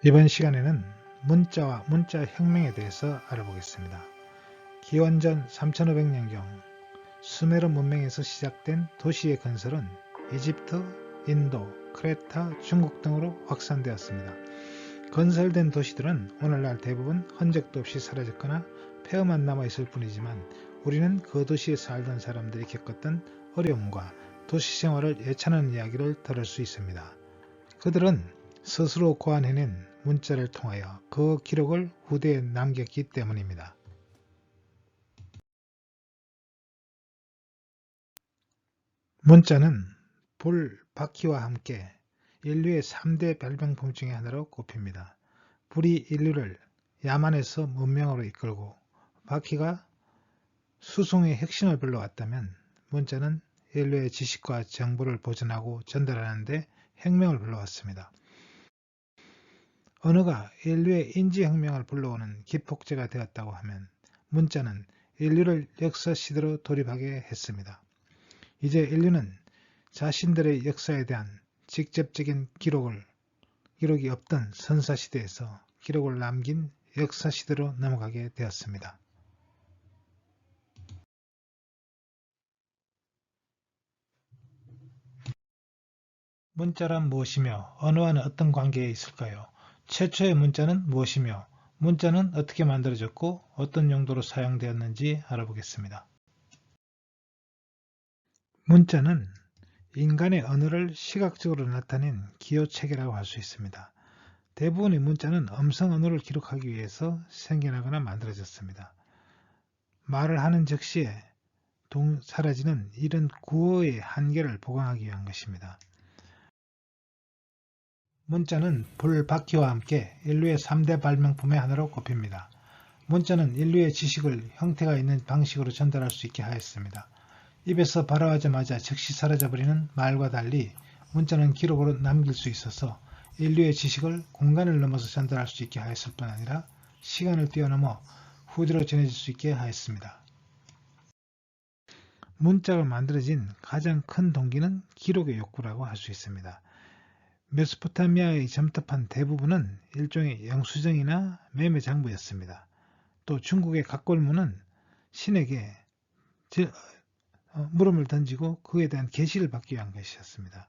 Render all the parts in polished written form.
이번 시간에는 문자와 문자혁명에 대해서 알아보겠습니다. 기원전 3500년경 수메르 문명에서 시작된 도시의 건설은 이집트, 인도, 크레타, 중국 등으로 확산되었습니다. 건설된 도시들은 오늘날 대부분 흔적도 없이 사라졌거나 폐허만 남아있을 뿐이지만 우리는 그 도시에 살던 사람들이 겪었던 어려움과 도시 생활을 예찬하는 이야기를 들을 수 있습니다. 그들은 스스로 고안해낸 문자를 통하여 그 기록을 후대에 남겼기 때문입니다. 문자는 불, 바퀴와 함께 인류의 3대 발명품 중의 하나로 꼽힙니다. 불이 인류를 야만에서 문명으로 이끌고 바퀴가 수송의 혁신을 불러왔다면 문자는 인류의 지식과 정보를 보존하고 전달하는 데 혁명을 불러왔습니다. 언어가 인류의 인지혁명을 불러오는 기폭제가 되었다고 하면 문자는 인류를 역사시대로 돌입하게 했습니다. 이제 인류는 자신들의 역사에 대한 직접적인 기록이 없던 선사시대에서 기록을 남긴 역사시대로 넘어가게 되었습니다. 문자란 무엇이며 언어와는 어떤 관계에 있을까요? 최초의 문자는 무엇이며 문자는 어떻게 만들어졌고 어떤 용도로 사용되었는지 알아보겠습니다. 문자는 인간의 언어를 시각적으로 나타낸 기호체계라고 할 수 있습니다. 대부분의 문자는 음성 언어를 기록하기 위해서 생겨나거나 만들어졌습니다. 말을 하는 즉시에 사라지는 이런 구어의 한계를 보강하기 위한 것입니다. 문자는 불, 바퀴와 함께 인류의 3대 발명품의 하나로 꼽힙니다. 문자는 인류의 지식을 형태가 있는 방식으로 전달할 수 있게 하였습니다. 입에서 발화하자마자 즉시 사라져버리는 말과 달리 문자는 기록으로 남길 수 있어서 인류의 지식을 공간을 넘어서 전달할 수 있게 하였을 뿐 아니라 시간을 뛰어넘어 후대로 전해질 수 있게 하였습니다. 문자가 만들어진 가장 큰 동기는 기록의 욕구라고 할 수 있습니다. 메소포타미아의 점토판 대부분은 일종의 영수증이나 매매 장부였습니다. 또 중국의 각골문은 신에게 물음을 던지고 그에 대한 계시를 받기 위한 것이었습니다.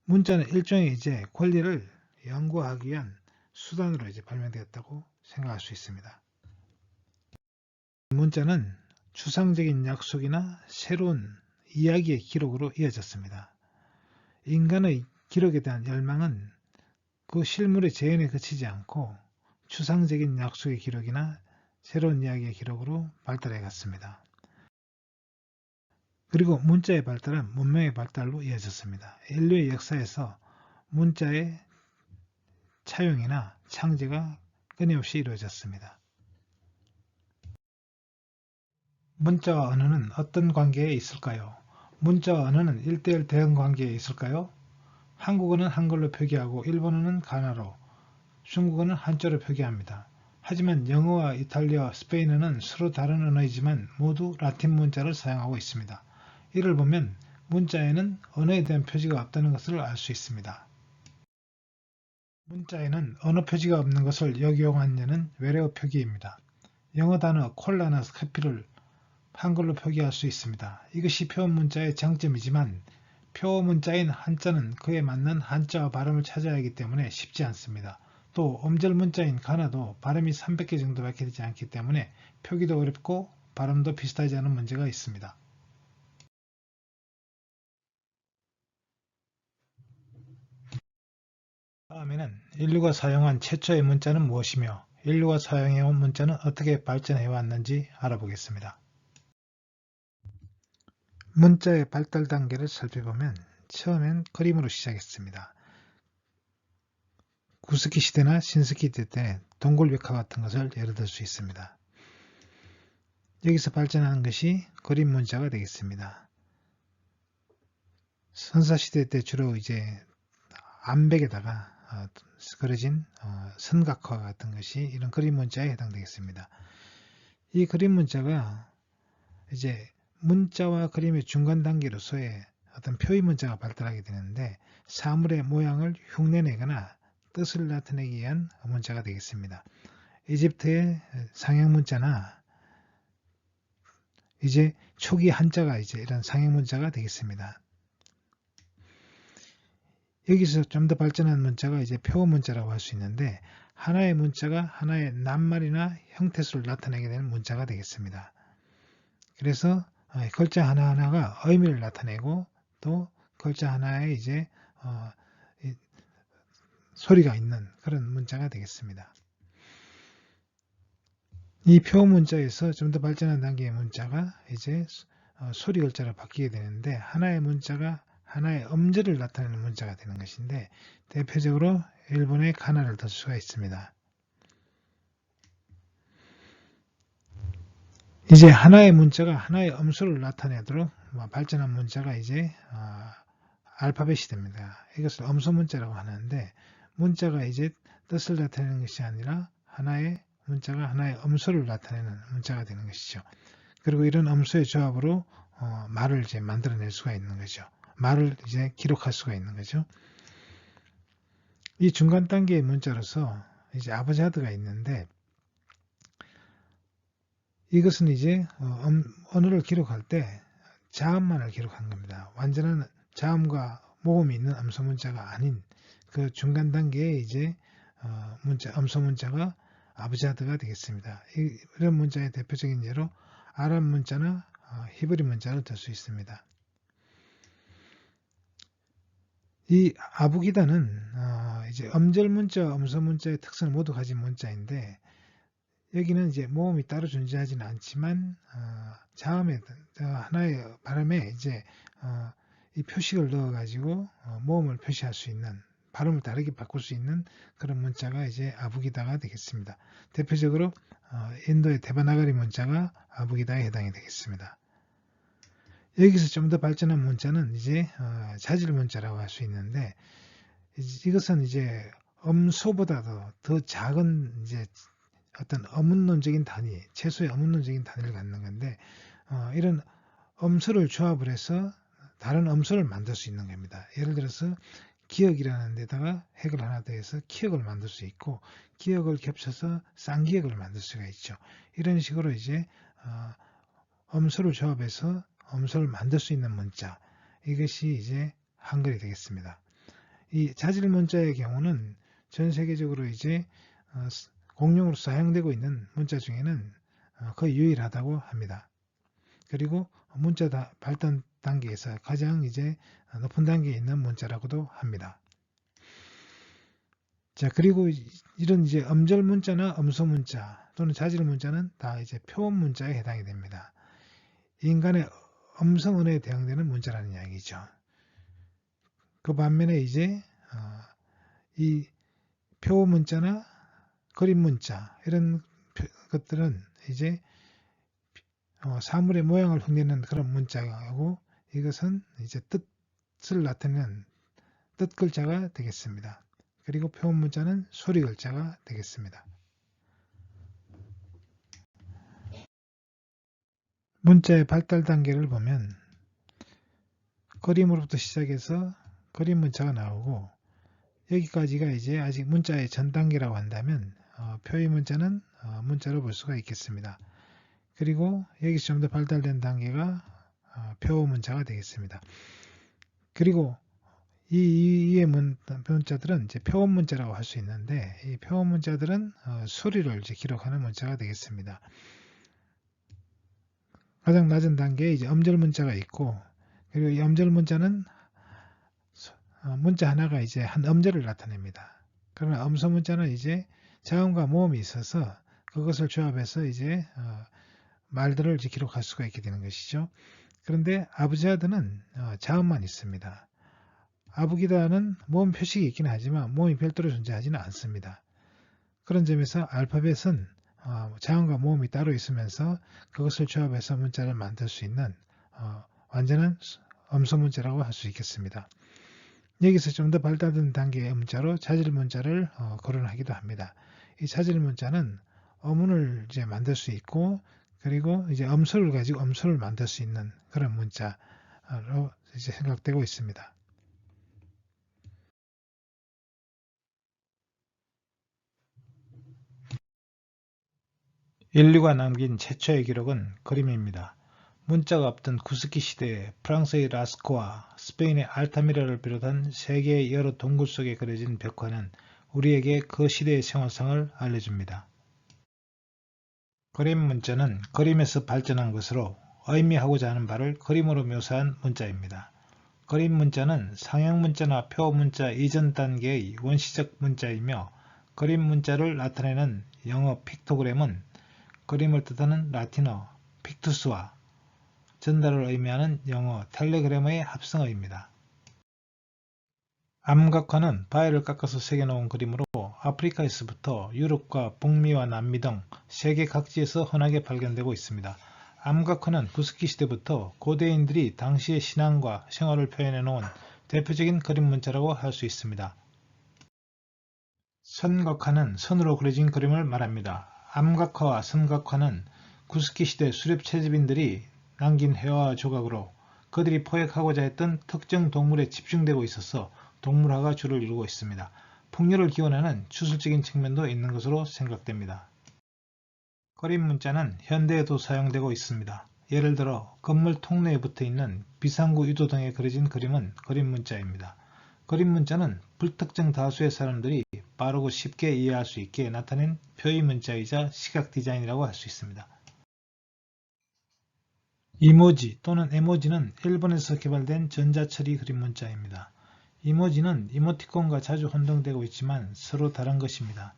문자는 일종의 권리를 연구하기 위한 수단으로 발명되었다고 생각할 수 있습니다. 문자는 추상적인 약속이나 새로운 이야기의 기록으로 이어졌습니다. 인간의 기록에 대한 열망은 그 실물의 재현에 그치지 않고 추상적인 약속의 기록이나 새로운 이야기의 기록으로 발달해 갔습니다. 그리고 문자의 발달은 문명의 발달로 이어졌습니다. 인류의 역사에서 문자의 차용이나 창제가 끊임없이 이루어졌습니다. 문자와 언어는 어떤 관계에 있을까요? 문자와 언어는 1:1 대응 관계에 있을까요? 한국어는 한글로 표기하고 일본어는 가나로, 중국어는 한자로 표기합니다. 하지만 영어와 이탈리아와 스페인어는 서로 다른 언어이지만 모두 라틴 문자를 사용하고 있습니다. 이를 보면 문자에는 언어에 대한 표지가 없다는 것을 알 수 있습니다. 문자에는 언어 표지가 없는 것을 역이용한 예는 외래어 표기입니다. 영어 단어 콜라나 커피를 한글로 표기할 수 있습니다. 이것이 표어 문자의 장점이지만 표어 문자인 한자는 그에 맞는 한자어 발음을 찾아야 하기 때문에 쉽지 않습니다. 또 음절 문자인 가나도 발음이 300개 정도밖에 되지 않기 때문에 표기도 어렵고 발음도 비슷하지 않은 문제가 있습니다. 다음에는 인류가 사용한 최초의 문자는 무엇이며 인류가 사용해온 문자는 어떻게 발전해 왔는지 알아보겠습니다. 문자의 발달 단계를 살펴보면 처음엔 그림으로 시작했습니다. 구스키 시대나 신스키 시대 때 동굴벽화 같은 것을 예를 들 수 있습니다. 여기서 발전하는 것이 그림 문자가 되겠습니다. 선사시대 때 주로 암벽에다가 그려진 선각화 같은 것이 이런 그림 문자에 해당되겠습니다. 이 그림 문자가 문자와 그림의 중간 단계로서의 어떤 표의 문자가 발달하게 되는데 사물의 모양을 흉내내거나 뜻을 나타내기 위한 문자가 되겠습니다. 이집트의 상형 문자나 이제 초기 한자가 이제 이런 상형 문자가 되겠습니다. 여기서 좀 더 발전한 문자가 이제 표어 문자라고 할 수 있는데, 하나의 문자가 하나의 낱말이나 형태수를 나타내게 되는 문자가 되겠습니다. 그래서 글자 하나하나가 의미를 나타내고 또 글자 하나에 이제 소리가 있는 그런 문자가 되겠습니다. 이 표 문자에서 좀 더 발전한 단계의 문자가 이제 소리 글자로 바뀌게 되는데, 하나의 문자가 하나의 음절을 나타내는 문자가 되는 것인데, 대표적으로 일본의 가나를 들 수가 있습니다. 이제 하나의 문자가 하나의 음수를 나타내도록 발전한 문자가 이제 알파벳이 됩니다. 이것을 음수 문자라고 하는데, 문자가 이제 뜻을 나타내는 것이 아니라 하나의 문자가 하나의 음수를 나타내는 문자가 되는 것이죠. 그리고 이런 음수의 조합으로 말을 이제 만들어낼 수가 있는 거죠. 말을 이제 기록할 수가 있는 거죠. 이 중간 단계의 문자로서 이제 아버자드가 있는데, 이것은 이제 언어를 기록할 때 자음만을 기록한 겁니다. 완전한 자음과 모음이 있는 음수 문자가 아닌 그 중간 단계의 이제 음수 문자가 아브자드가 되겠습니다. 이런 문자의 대표적인 예로 아랍 문자나 히브리 문자를 들 수 있습니다. 이 아부기다는 이제 음절 문자, 음수 문자의 특성을 모두 가진 문자인데, 여기는 이제 모음이 따로 존재하지는 않지만 자음에 하나의 발음에 이제 이 표식을 넣어가지고 모음을 표시할 수 있는, 발음을 다르게 바꿀 수 있는 그런 문자가 이제 아부기다가 되겠습니다. 대표적으로 인도의 데바나가리 문자가 아부기다에 해당이 되겠습니다. 여기서 좀 더 발전한 문자는 이제 자질 문자라고 할 수 있는데, 이것은 이제 음소보다도 더 작은 이제 어떤 어문론적인 단위, 최소의 어문론적인 단위를 갖는 건데, 이런 음수를 조합을 해서 다른 음수를 만들 수 있는 겁니다. 예를 들어서 기억이라는 데다가 핵을 하나 더해서 기억을 만들 수 있고, 기억을 겹쳐서 쌍기억을 만들 수가 있죠. 이런 식으로 이제 음수를 조합해서 음수를 만들 수 있는 문자, 이것이 이제 한글이 되겠습니다. 이 자질 문자의 경우는 전 세계적으로 이제 공용으로 사용되고 있는 문자 중에는 거의 유일하다고 합니다. 그리고 문자 발달 단계에서 가장 이제 높은 단계에 있는 문자라고도 합니다. 자, 그리고 이런 이제 음절 문자나 음수 문자 또는 자질 문자는 다 이제 표음 문자에 해당이 됩니다. 인간의 음성언어에 대응되는 문자라는 이야기죠. 그 반면에 이제 이 표음 문자나 그림 문자 이런 것들은 이제 사물의 모양을 흉내내는 그런 문자하고, 이것은 이제 뜻을 나타내는 뜻 글자가 되겠습니다. 그리고 표음 문자는 소리 글자가 되겠습니다. 문자의 발달 단계를 보면 그림으로부터 시작해서 그림 문자가 나오고, 여기까지가 이제 아직 문자의 전 단계라고 한다면 표의 문자는 문자로 볼 수가 있겠습니다. 그리고 여기서 좀 더 발달된 단계가 표 문자가 되겠습니다. 그리고 이 이의 문자들은 이제 표음 문자라고 할 수 있는데, 이 표음 문자들은 소리를 이제 기록하는 문자가 되겠습니다. 가장 낮은 단계에 이제 음절 문자가 있고, 그리고 이 음절 문자는 문자 하나가 이제 한 음절을 나타냅니다. 그러나 음소 문자는 이제 자음과 모음이 있어서 그것을 조합해서 이제 말들을 이제 기록할 수가 있게 되는 것이죠. 그런데 아부자드는 자음만 있습니다. 아부기다는 모음 표식이 있긴 하지만 모음이 별도로 존재하지는 않습니다. 그런 점에서 알파벳은 자음과 모음이 따로 있으면서 그것을 조합해서 문자를 만들 수 있는 완전한 음소 문자라고 할 수 있겠습니다. 여기서 좀 더 발달된 단계의 문자로 자질 문자를 거론하기도 합니다. 이 자질 문자는 어문을 이제 만들 수 있고, 그리고 이제 음소를 가지고 음소를 만들 수 있는 그런 문자로 이제 생각되고 있습니다. 인류가 남긴 최초의 기록은 그림입니다. 문자가 없던 구스키 시대에 프랑스의 라스코와 스페인의 알타미라를 비롯한 세계의 여러 동굴 속에 그려진 벽화는 우리에게 그 시대의 생활상을 알려줍니다. 그림 문자는 그림에서 발전한 것으로 의미하고자 하는 바를 그림으로 묘사한 문자입니다. 그림 문자는 상형 문자나 표 문자 이전 단계의 원시적 문자이며 그림 문자를 나타내는 영어 픽토그램은 그림을 뜻하는 라틴어 픽투스와 전달을 의미하는 영어 텔레그램의 합성어입니다. 암각화는 바위를 깎아서 새겨놓은 그림으로 아프리카에서부터 유럽과 북미와 남미 등 세계 각지에서 흔하게 발견되고 있습니다. 암각화는 구스키 시대부터 고대인들이 당시의 신앙과 생활을 표현해 놓은 대표적인 그림 문자라고 할 수 있습니다. 선각화는 선으로 그려진 그림을 말합니다. 암각화와 선각화는 구스키 시대 수렵 채집인들이 남긴 회화 조각으로 그들이 포획하고자 했던 특정 동물에 집중되고 있어서 동물화가 주를 이루고 있습니다. 풍요를 기원하는 추술적인 측면도 있는 것으로 생각됩니다. 그림 문자는 현대에도 사용되고 있습니다. 예를 들어 건물 통로에 붙어있는 비상구 유도 등에 그려진 그림은 그림 문자입니다. 그림 문자는 불특정 다수의 사람들이 빠르고 쉽게 이해할 수 있게 나타낸 표의 문자이자 시각 디자인이라고 할 수 있습니다. 이모지 또는 에모지는 일본에서 개발된 전자처리 그림 문자입니다. 이모지는 이모티콘과 자주 혼동되고 있지만 서로 다른 것입니다.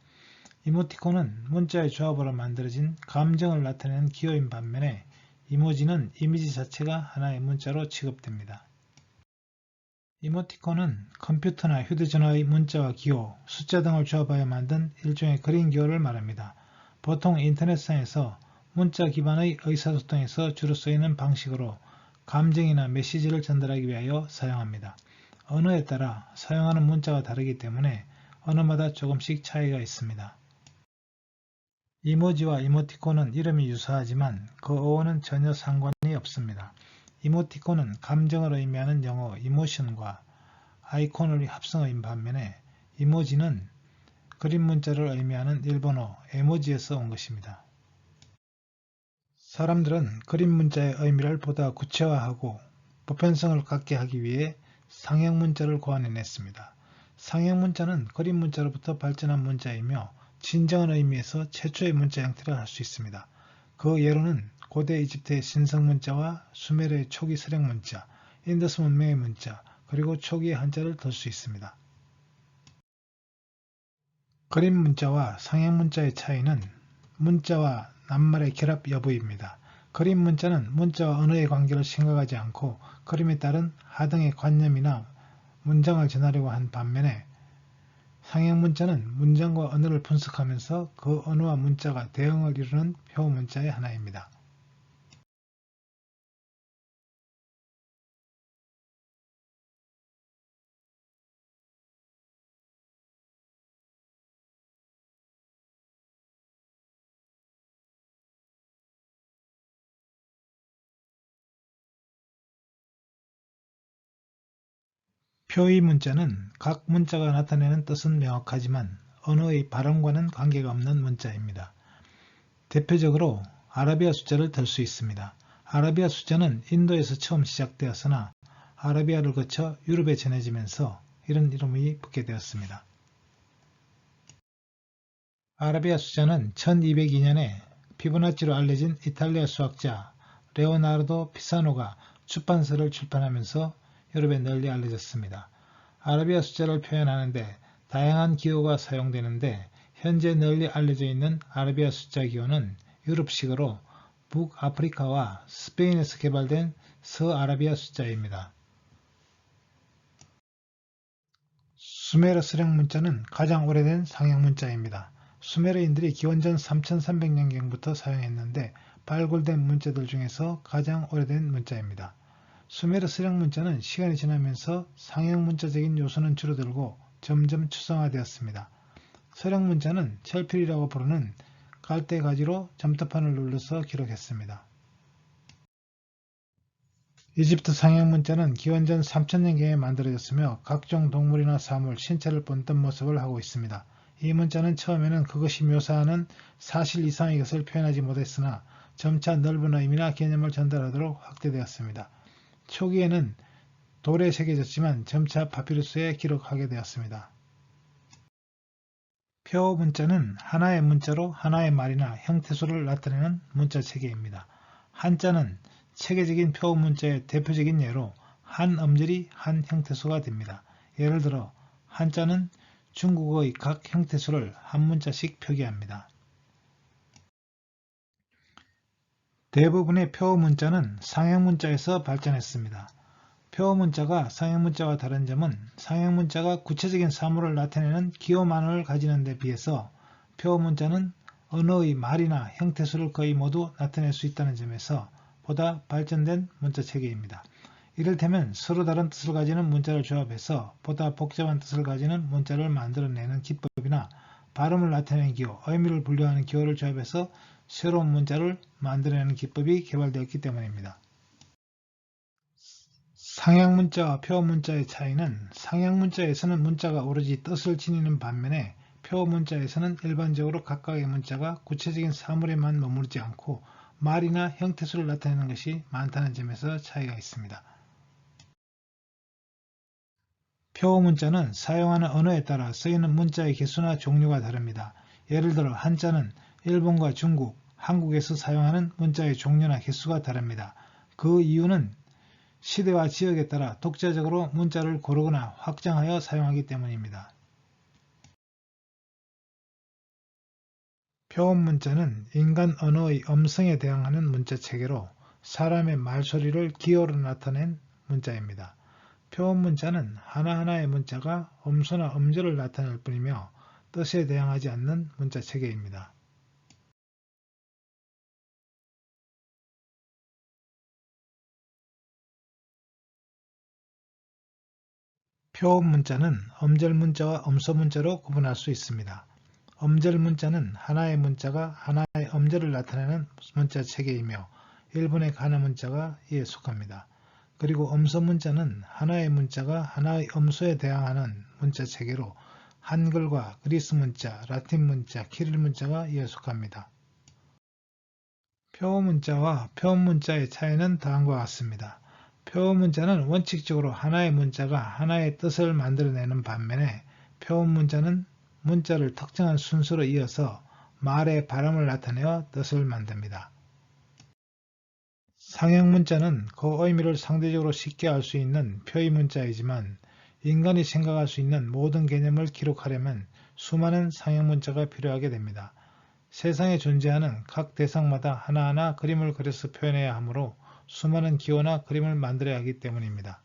이모티콘은 문자의 조합으로 만들어진 감정을 나타내는 기호인 반면에 이모지는 이미지 자체가 하나의 문자로 취급됩니다. 이모티콘은 컴퓨터나 휴대전화의 문자와 기호, 숫자 등을 조합하여 만든 일종의 그림 기호를 말합니다. 보통 인터넷상에서 문자 기반의 의사소통에서 주로 쓰이는 방식으로 감정이나 메시지를 전달하기 위하여 사용합니다. 언어에 따라 사용하는 문자가 다르기 때문에 언어마다 조금씩 차이가 있습니다. 이모지와 이모티콘은 이름이 유사하지만 그 어원은 전혀 상관이 없습니다. 이모티콘은 감정을 의미하는 영어 이모션과 아이콘의 합성어인 반면에 이모지는 그림 문자를 의미하는 일본어 에모지에서 온 것입니다. 사람들은 그림 문자의 의미를 보다 구체화하고 보편성을 갖게 하기 위해 상형 문자를 고안해냈습니다. 상형 문자는 그림 문자로부터 발전한 문자이며 진정한 의미에서 최초의 문자 형태라 할 수 있습니다. 그 예로는 고대 이집트의 신성 문자와 수메르의 초기 서령 문자, 인더스 문명의 문자, 그리고 초기의 한자를 들 수 있습니다. 그림 문자와 상형 문자의 차이는 문자와 낱말의 결합 여부입니다. 그림 문자는 문자와 언어의 관계를 생각하지 않고 그림에 따른 하등의 관념이나 문장을 전하려고 한 반면에 상형 문자는 문장과 언어를 분석하면서 그 언어와 문자가 대응을 이루는 표 문자의 하나입니다. 표의 문자는 각 문자가 나타내는 뜻은 명확하지만 언어의 발음과는 관계가 없는 문자입니다. 대표적으로 아라비아 숫자를 들 수 있습니다. 아라비아 숫자는 인도에서 처음 시작되었으나 아라비아를 거쳐 유럽에 전해지면서 이런 이름이 붙게 되었습니다. 아라비아 숫자는 1202년에 피보나치로 알려진 이탈리아 수학자 레오나르도 피사노가出版서를 출판하면서 유럽에 널리 알려졌습니다. 아라비아 숫자를 표현하는 데 다양한 기호가 사용되는데 현재 널리 알려져 있는 아라비아 숫자 기호는 유럽식으로 북아프리카와 스페인에서 개발된 서아라비아 숫자입니다. 수메르 서령 문자는 가장 오래된 상형 문자입니다. 수메르인들이 기원전 3300년경부터 사용했는데 발굴된 문자들 중에서 가장 오래된 문자입니다. 수메르 서령 문자는 시간이 지나면서 상형 문자적인 요소는 줄어들고 점점 추상화되었습니다. 서령 문자는 철필이라고 부르는 갈대가지로 점토판을 눌러서 기록했습니다. 이집트 상형 문자는 기원전 3000년경에 만들어졌으며 각종 동물이나 사물, 신체를 본뜬 모습을 하고 있습니다. 이 문자는 처음에는 그것이 묘사하는 사실 이상의 것을 표현하지 못했으나 점차 넓은 의미나 개념을 전달하도록 확대되었습니다. 초기에는 돌에 새겨졌지만 점차 파피루스에 기록하게 되었습니다. 표 문자는 하나의 문자로 하나의 말이나 형태소를 나타내는 문자 체계입니다. 한자는 체계적인 표 문자의 대표적인 예로 한 음절이 한 형태소가 됩니다. 예를 들어 한자는 중국어의 각 형태소를 한 문자씩 표기합니다. 대부분의 표 문자는 상형 문자에서 발전했습니다. 표 문자가 상형 문자와 다른 점은 상형 문자가 구체적인 사물을 나타내는 기호만을 가지는 데 비해서 표 문자는 언어의 말이나 형태수를 거의 모두 나타낼 수 있다는 점에서 보다 발전된 문자 체계입니다. 이를테면 서로 다른 뜻을 가지는 문자를 조합해서 보다 복잡한 뜻을 가지는 문자를 만들어내는 기법이나 발음을 나타내는 기호, 의미를 분류하는 기호를 조합해서 새로운 문자를 만들어내는 기법이 개발되었기 때문입니다. 상형 문자와 표 문자의 차이는 상형 문자에서는 문자가 오로지 뜻을 지니는 반면에 표 문자에서는 일반적으로 각각의 문자가 구체적인 사물에만 머무르지 않고 말이나 형태수를 나타내는 것이 많다는 점에서 차이가 있습니다. 표 문자는 사용하는 언어에 따라 쓰이는 문자의 개수나 종류가 다릅니다. 예를 들어 한자는 일본과 중국, 한국에서 사용하는 문자의 종류나 개수가 다릅니다. 그 이유는 시대와 지역에 따라 독자적으로 문자를 고르거나 확장하여 사용하기 때문입니다. 표음 문자는 인간 언어의 음성에 대항하는 문자 체계로 사람의 말소리를 기호로 나타낸 문자입니다. 표음 문자는 하나하나의 문자가 음소나 음절을 나타낼 뿐이며 뜻에 대항하지 않는 문자 체계입니다. 표음 문자는 음절 문자와 음소 문자로 구분할 수 있습니다. 음절 문자는 하나의 문자가 하나의 음절을 나타내는 문자 체계이며 일본의 가나 문자가 이에 속합니다. 그리고 음소 문자는 하나의 문자가 하나의 음소에 대항하는 문자 체계로 한글과 그리스 문자, 라틴 문자, 키릴 문자가 이에 속합니다. 표음 문자와 표음 문자의 차이는 다음과 같습니다. 표음 문자는 원칙적으로 하나의 문자가 하나의 뜻을 만들어내는 반면에 표음 문자는 문자를 특정한 순서로 이어서 말의 발음을 나타내어 뜻을 만듭니다. 상형 문자는 그 의미를 상대적으로 쉽게 알 수 있는 표의 문자이지만 인간이 생각할 수 있는 모든 개념을 기록하려면 수많은 상형 문자가 필요하게 됩니다. 세상에 존재하는 각 대상마다 하나하나 그림을 그려서 표현해야 하므로 수많은 기호나 그림을 만들어야 하기 때문입니다.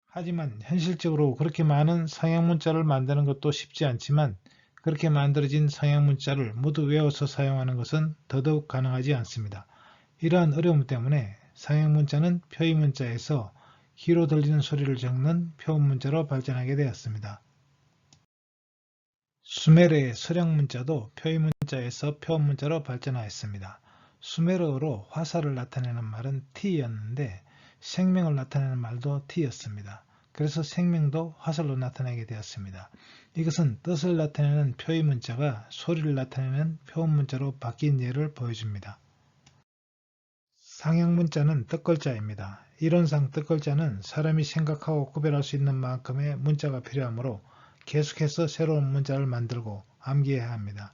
하지만 현실적으로 그렇게 많은 상형 문자를 만드는 것도 쉽지 않지만 그렇게 만들어진 상형 문자를 모두 외워서 사용하는 것은 더더욱 가능하지 않습니다. 이러한 어려움 때문에 상형 문자는 표의 문자에서 귀로 들리는 소리를 적는 표 문자로 발전하게 되었습니다. 수메르의 서령 문자도 표의 문자에서 표 문자로 발전하였습니다. 수메르어로 화살을 나타내는 말은 T였는데 생명을 나타내는 말도 T였습니다. 그래서 생명도 화살로 나타내게 되었습니다. 이것은 뜻을 나타내는 표의 문자가 소리를 나타내는 표 문자로 바뀐 예를 보여줍니다. 상형 문자는 뜻글자입니다. 이론상 뜻글자는 사람이 생각하고 구별할 수 있는 만큼의 문자가 필요하므로 계속해서 새로운 문자를 만들고 암기해야 합니다.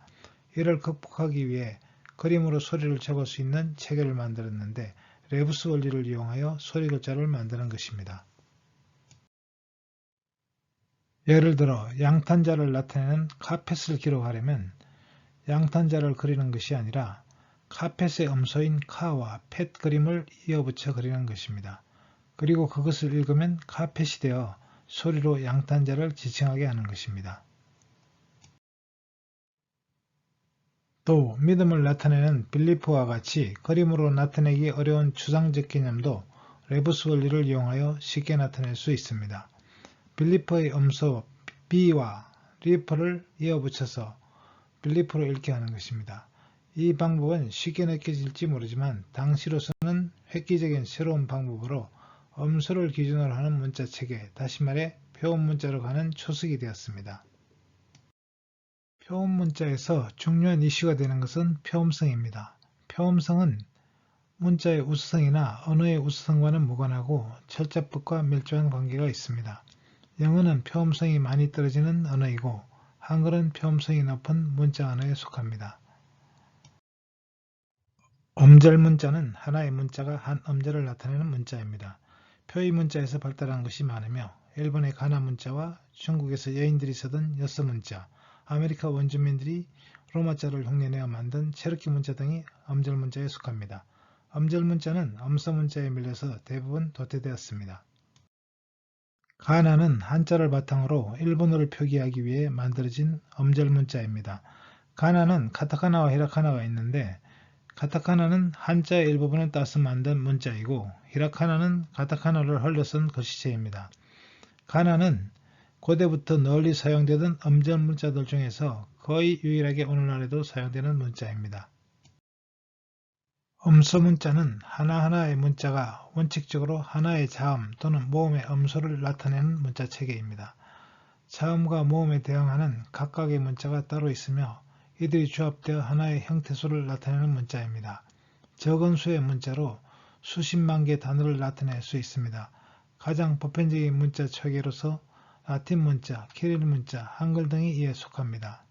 이를 극복하기 위해 그림으로 소리를 적을 수 있는 체계를 만들었는데 레부스 원리를 이용하여 소리 글자를 만드는 것입니다. 예를 들어 양탄자를 나타내는 카펫을 기록하려면 양탄자를 그리는 것이 아니라 카펫의 음소인 카와 펫 그림을 이어붙여 그리는 것입니다. 그리고 그것을 읽으면 카펫이 되어 소리로 양탄자를 지칭하게 하는 것입니다. 또 믿음을 나타내는 빌리프와 같이 그림으로 나타내기 어려운 추상적 개념도 레부스 원리를 이용하여 쉽게 나타낼 수 있습니다. 빌리프의 음소 B와 리프를 이어붙여서 빌리프로 읽게 하는 것입니다. 이 방법은 쉽게 느껴질지 모르지만 당시로서는 획기적인 새로운 방법으로 음소를 기준으로 하는 문자체계, 다시 말해 표음 문자로 가는 초석이 되었습니다. 표음 문자에서 중요한 이슈가 되는 것은 표음성입니다. 표음성은 문자의 우수성이나 언어의 우수성과는 무관하고 철자법과 밀접한 관계가 있습니다. 영어는 표음성이 많이 떨어지는 언어이고 한글은 표음성이 높은 문자 언어에 속합니다. 음절 문자는 하나의 문자가 한 음절을 나타내는 문자입니다. 표의 문자에서 발달한 것이 많으며 일본의 가나 문자와 중국에서 여인들이 쓰던 여서 문자, 아메리카 원주민들이 로마자를 흉내내어 만든 체르키 문자 등이 음절 문자에 속합니다. 음절 문자는 음서 문자에 밀려서 대부분 도태되었습니다. 가나는 한자를 바탕으로 일본어를 표기하기 위해 만들어진 음절 문자입니다. 가나는 카타카나와 히라카나가 있는데 카타카나는 한자의 일부분을 따서 만든 문자이고 히라카나는 카타카나를 흘려 쓴 글씨체입니다. 가나는 고대부터 널리 사용되던 음절 문자들 중에서 거의 유일하게 오늘날에도 사용되는 문자입니다. 음소 문자는 하나하나의 문자가 원칙적으로 하나의 자음 또는 모음의 음소를 나타내는 문자 체계입니다. 자음과 모음에 대응하는 각각의 문자가 따로 있으며 이들이 조합되어 하나의 형태수를 나타내는 문자입니다. 적은 수의 문자로 수십만 개의 단어를 나타낼 수 있습니다. 가장 보편적인 문자 체계로서 라틴 문자, 키릴 문자, 한글 등이 이에 속합니다.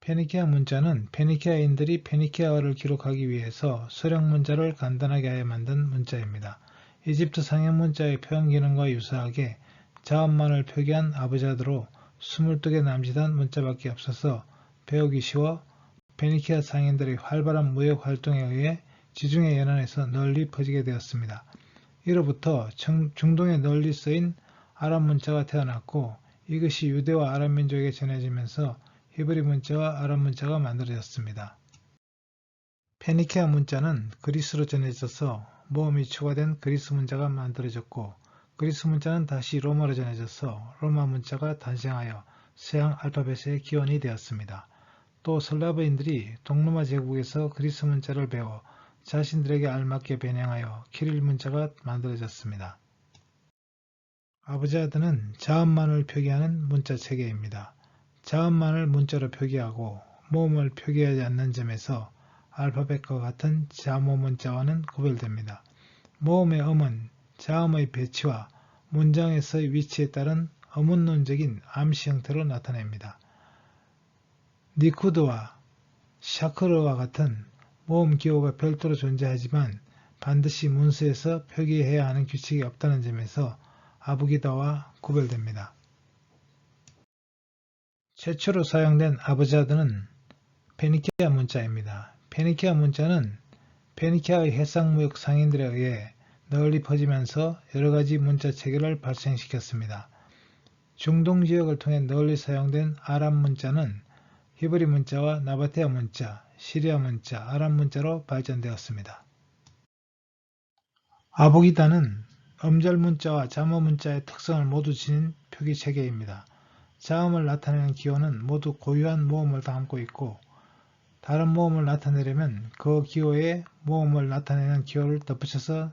페니키아 문자는 페니키아인들이 페니키아어를 기록하기 위해서 수령 문자를 간단하게 하여 만든 문자입니다. 이집트 상형 문자의 표현 기능과 유사하게 자음만을 표기한 아부자드로 22개 남짓한 문자밖에 없어서 배우기 쉬워 페니키아 상인들의 활발한 무역 활동에 의해 지중해 연안에서 널리 퍼지게 되었습니다. 이로부터 중동에 널리 쓰인 아랍 문자가 태어났고 이것이 유대와 아랍 민족에게 전해지면서 히브리 문자와 아랍 문자가 만들어졌습니다. 페니키아 문자는 그리스로 전해져서 모음이 추가된 그리스 문자가 만들어졌고 그리스 문자는 다시 로마로 전해져서 로마 문자가 탄생하여 서양 알파벳의 기원이 되었습니다. 또 슬라브인들이 동로마 제국에서 그리스 문자를 배워 자신들에게 알맞게 변형하여 키릴 문자가 만들어졌습니다. 아부자드는 자음만을 표기하는 문자 체계입니다. 자음만을 문자로 표기하고 모음을 표기하지 않는 점에서 알파벳과 같은 자모 문자와는 구별됩니다. 모음의 음은 자음의 배치와 문장에서의 위치에 따른 어문론적인 암시 형태로 나타냅니다. 니쿠드와 샤크르와 같은 모음 기호가 별도로 존재하지만 반드시 문서에서 표기해야 하는 규칙이 없다는 점에서 아부기다와 구별됩니다. 최초로 사용된 아부자드는 페니키아 문자입니다. 페니키아 문자는 페니키아의 해상무역 상인들에 의해 널리 퍼지면서 여러가지 문자 체계를 발생시켰습니다. 중동 지역을 통해 널리 사용된 아랍 문자는 히브리 문자와 나바테아 문자, 시리아 문자, 아랍 문자로 발전되었습니다. 아부기다는 음절 문자와 자모 문자의 특성을 모두 지닌 표기 체계입니다. 자음을 나타내는 기호는 모두 고유한 모음을 담고 있고 다른 모음을 나타내려면 그 기호에 모음을 나타내는 기호를 덧붙여서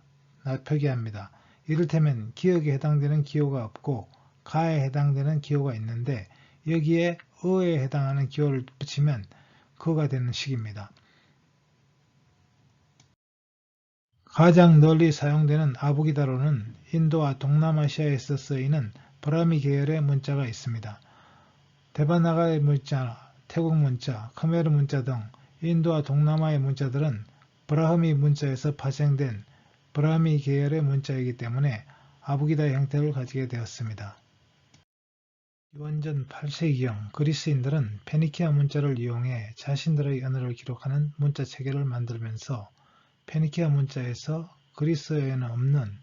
표기합니다. 이를테면 기역에 해당되는 기호가 없고 가에 해당되는 기호가 있는데 여기에 어에 해당하는 기호를 붙이면 그가 되는 식입니다. 가장 널리 사용되는 아부기다로는 인도와 동남아시아에서 쓰이는 브라미 계열의 문자가 있습니다. 데바나가의 문자, 태국 문자, khmer 문자 등 인도와 동남아의 문자들은 브라흐미 문자에서 파생된 브라미 계열의 문자이기 때문에 아부기다 형태를 가지게 되었습니다. 기원전 8세기경 그리스인들은 페니키아 문자를 이용해 자신들의 언어를 기록하는 문자 체계를 만들면서 페니키아 문자에서 그리스어에는 없는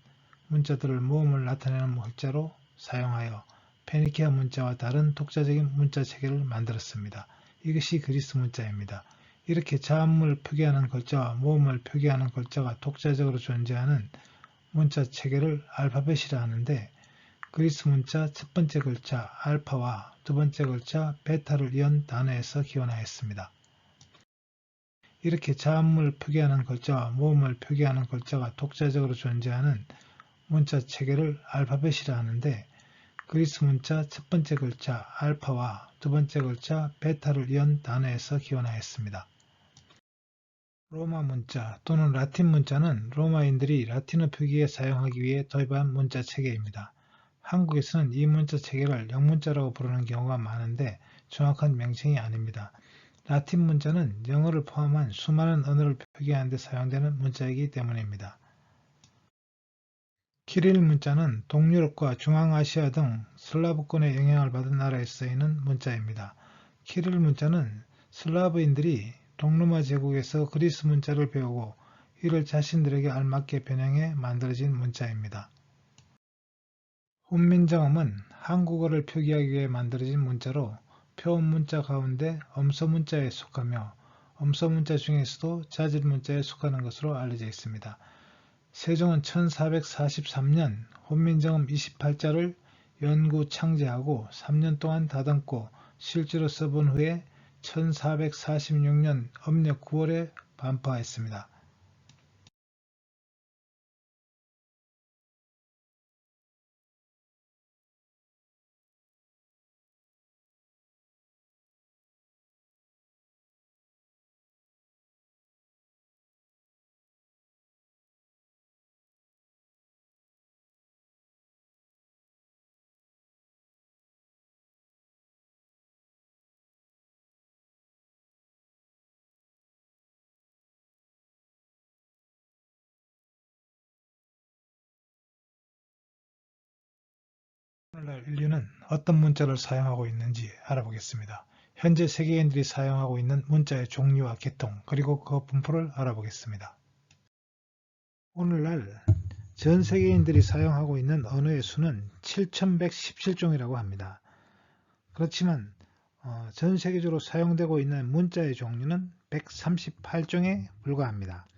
문자들을 모음을 나타내는 글자로 사용하여 페니키아 문자와 다른 독자적인 문자 체계를 만들었습니다. 이것이 그리스 문자입니다. 이렇게 자음을 표기하는 글자와 모음을 표기하는 글자가 독자적으로 존재하는 문자 체계를 알파벳이라 하는데 그리스 문자 첫 번째 글자 알파와 두 번째 글자 베타를 이은 단어에서 기원하였습니다. 이렇게 자음을 표기하는 글자와 모음을 표기하는 글자가 독자적으로 존재하는 문자 체계를 알파벳이라 하는데 그리스 문자 첫 번째 글자 알파와 두 번째 글자 베타를 연 단어에서 기원하였습니다. 로마 문자 또는 라틴 문자는 로마인들이 라틴어 표기에 사용하기 위해 도입한 문자 체계입니다. 한국에서는 이 문자 체계를 영문자라고 부르는 경우가 많은데 정확한 명칭이 아닙니다. 라틴 문자는 영어를 포함한 수많은 언어를 표기하는 데 사용되는 문자이기 때문입니다. 키릴 문자는 동유럽과 중앙아시아 등 슬라브권의 영향을 받은 나라에 쓰이는 문자입니다. 키릴 문자는 슬라브인들이 동로마 제국에서 그리스 문자를 배우고 이를 자신들에게 알맞게 변형해 만들어진 문자입니다. 훈민정음은 한국어를 표기하기 위해 만들어진 문자로 표음 문자 가운데 엄서 문자에 속하며 엄서 문자 중에서도 자질 문자에 속하는 것으로 알려져 있습니다. 세종은 1443년 훈민정음 28자를 연구 창제하고 3년 동안 다듬고 실제로 써본 후에 1446년 âm력 9월에 반포하였습니다. 오늘날 인류는 어떤 문자를 사용하고 있는지 알아보겠습니다. 현재 세계인들이 사용하고 있는 문자의 종류와 계통, 그리고 그 분포를 알아보겠습니다. 오늘날 전 세계인들이 사용하고 있는 언어의 수는 7117종이라고 합니다. 그렇지만 전 세계적으로 사용되고 있는 문자의 종류는 138종에 불과합니다.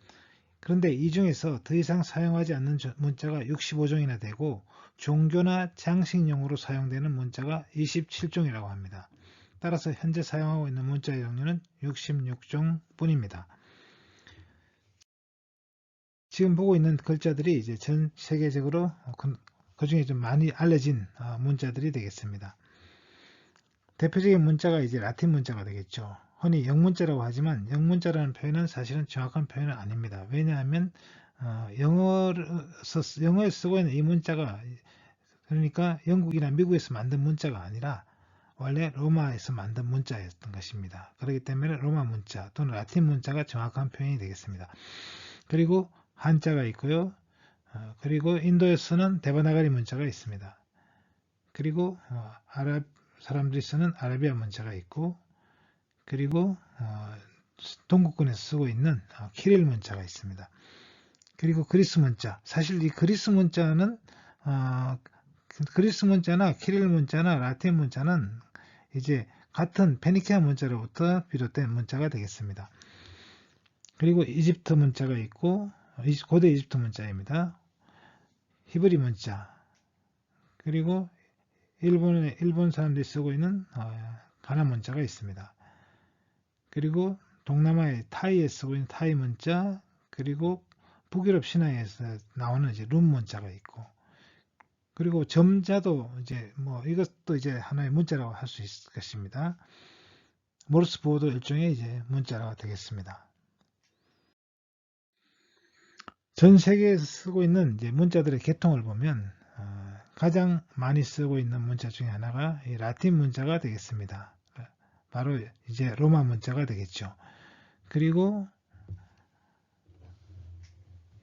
그런데 이 중에서 더 이상 사용하지 않는 문자가 65종이나 되고 종교나 장식용으로 사용되는 문자가 27종이라고 합니다. 따라서 현재 사용하고 있는 문자의 종류는 66종 뿐입니다. 지금 보고 있는 글자들이 이제 전 세계적으로 그 중에 좀 많이 알려진 문자들이 되겠습니다. 대표적인 문자가 이제 라틴 문자가 되겠죠. 흔히 영문자라고 하지만 영문자라는 표현은 사실은 정확한 표현은 아닙니다. 왜냐하면 영어에 쓰고 있는 이 문자가 그러니까 영국이나 미국에서 만든 문자가 아니라 원래 로마에서 만든 문자였던 것입니다. 그렇기 때문에 로마 문자 또는 라틴 문자가 정확한 표현이 되겠습니다. 그리고 한자가 있고요. 그리고 인도에서는 데바나가리 문자가 있습니다. 그리고 아랍 사람들이 쓰는 아라비아 문자가 있고, 그리고 동구권에서 쓰고 있는 키릴 문자가 있습니다. 그리고 그리스 문자, 사실 이 그리스 문자는 그리스 문자나 키릴 문자나 라틴 문자는 이제 같은 페니키아 문자로부터 비롯된 문자가 되겠습니다. 그리고 이집트 문자가 있고, 고대 이집트 문자입니다. 히브리 문자, 그리고 일본 사람들이 쓰고 있는 가나 문자가 있습니다. 그리고 동남아의 타이에 쓰고 있는 타이 문자, 그리고 북유럽 신화에서 나오는 이제 룸 문자가 있고, 그리고 점자도 이제 이것도 이제 하나의 문자라고 할 수 있을 것입니다. 모르스 보호도 일종의 이제 문자가 되겠습니다. 전 세계에서 쓰고 있는 이제 문자들의 계통을 보면 가장 많이 쓰고 있는 문자 중에 하나가 이 라틴 문자가 되겠습니다. 바로 이제 로마 문자가 되겠죠. 그리고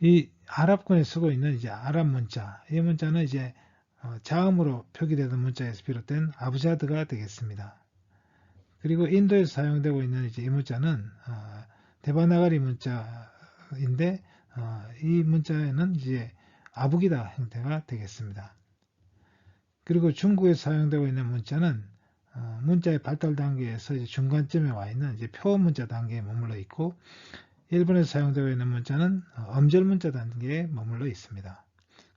이 아랍권에 쓰고 있는 이제 아랍 문자, 이 문자는 이제 자음으로 표기되는 문자에서 비롯된 아부자드가 되겠습니다. 그리고 인도에서 사용되고 있는 이제 이 문자는 데바나가리 문자인데 이 문자에는 이제 아부기다 형태가 되겠습니다. 그리고 중국에서 사용되고 있는 문자는 문자의 발달 단계에서 이제 중간점에 와 있는 이제 표어 문자 단계에 머물러 있고, 일본에서 사용되고 있는 문자는 음절 문자 단계에 머물러 있습니다.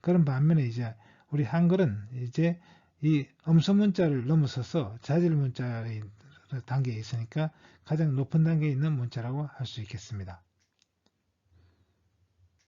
그런 반면에 이제 우리 한글은 이제 이 음소 문자를 넘어서서 자질 문자의 단계에 있으니까 가장 높은 단계에 있는 문자라고 할 수 있겠습니다.